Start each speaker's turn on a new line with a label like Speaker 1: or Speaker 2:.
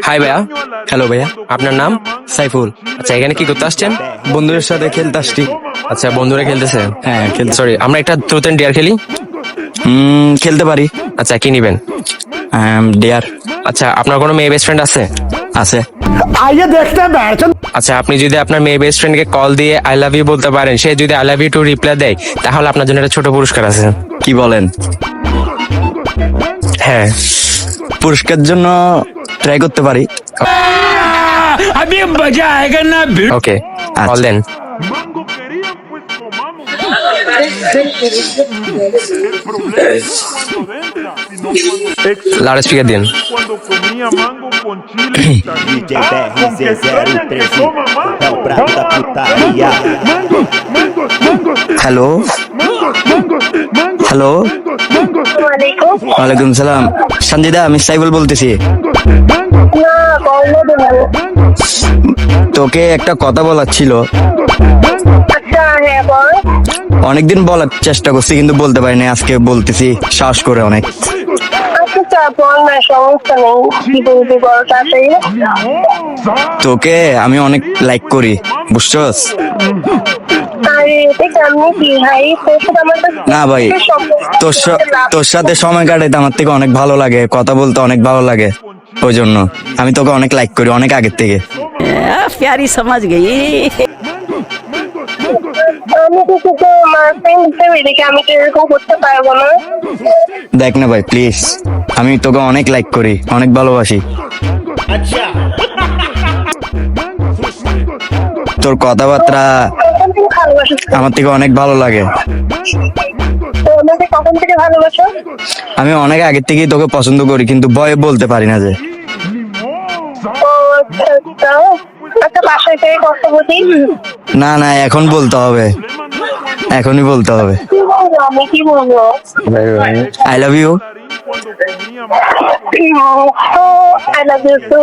Speaker 1: High ভাইয়া।
Speaker 2: Hello ভাইয়া,
Speaker 1: আপনার নাম?
Speaker 2: সাইফুল।
Speaker 1: আচ্ছা, এখানে কি করতে আসছেন?
Speaker 2: বন্ধুদের সাথে খেলতে আসছি।
Speaker 1: আচ্ছা, বন্ধুরা খেলতেছে?
Speaker 2: হ্যাঁ, খেলতে
Speaker 1: সরি, আমরা একটা ট্রুথ এন্ড ডেয়ার খেলি।
Speaker 2: খেলতে পারি।
Speaker 1: আচ্ছা, কি নিবেন?
Speaker 2: ডেয়ার
Speaker 1: আচ্ছা, আপনার কোনো মেয়ে বেস্ট ফ্রেন্ড আছে?
Speaker 2: আছে।
Speaker 1: আচ্ছা, আপনি যদি আপনার মেয়ে বেস্ট ফ্রেন্ডকে কল দিয়ে আই লাভ ইউ বলতে পারেন, সে যদি I love you too reply দেয়, তাহলে আপনার জন্য একটা ছোট পুরস্কার আছে।
Speaker 2: কি বলেন?
Speaker 1: হ্যাঁ।
Speaker 2: পুরস্কার জন্য ট্রাই করতে পারি।
Speaker 1: ওকে, কল
Speaker 2: আচ্ছা।
Speaker 1: দেন।
Speaker 3: Mango quería, pues tomamos. El problema es cuando entra, sino cuando,
Speaker 1: loud speaker দিন।
Speaker 3: cuando comía mango con chile y tajín.
Speaker 4: DJ
Speaker 3: Con que extrañan que
Speaker 4: BRZ013
Speaker 3: coma mango.
Speaker 4: é o brabo da putaria.
Speaker 3: Mangos, mangos, mangos,
Speaker 2: hello
Speaker 3: mangos, mangos, mangos,
Speaker 2: hello,
Speaker 3: mangos,
Speaker 2: ওয়ালাইকুম সালাম। সঞ্জিদা, আমি সাইফুল বলতেছি। তোকে একটা কথা বলার ছিল। অনেকদিন বলার চেষ্টা করছি কিন্তু বলতে পারিনি, আজকে বলতেছি সাহস করে অনেক। তোকে আমি অনেক লাইক করি, বুঝছস? না ভাই, তোর সাথে সময় কাটাইতে আমার থেকে অনেক ভালো লাগে, কথা বলতে অনেক ভালো লাগে। ওই জন্য আমি তোকে অনেক লাইক করি, অনেক আগের থেকে।
Speaker 5: प्यारी समझ गई।
Speaker 2: দেখ না ভাই, প্লিজ, আমি তোকে অনেক লাইক করি, অনেক ভালোবাসি। তোর কথাবার্তা আমার থেকে অনেক ভালো লাগে।
Speaker 6: কখন থেকে ভালোবাসো?
Speaker 2: আমি অনেক আগের থেকেই তোকে পছন্দ করি, কিন্তু ভয়ে বলতে পারি না যে।
Speaker 6: ও আচ্ছা আচ্ছা। একটা বাসায় থেকে কথা বলি।
Speaker 2: না না, এখন বলতে হবে, এখনই বলতে হবে।
Speaker 6: কি বলবো? আমি কি বলবো?
Speaker 2: I love you.
Speaker 3: cuando comía mango.
Speaker 6: I love you two.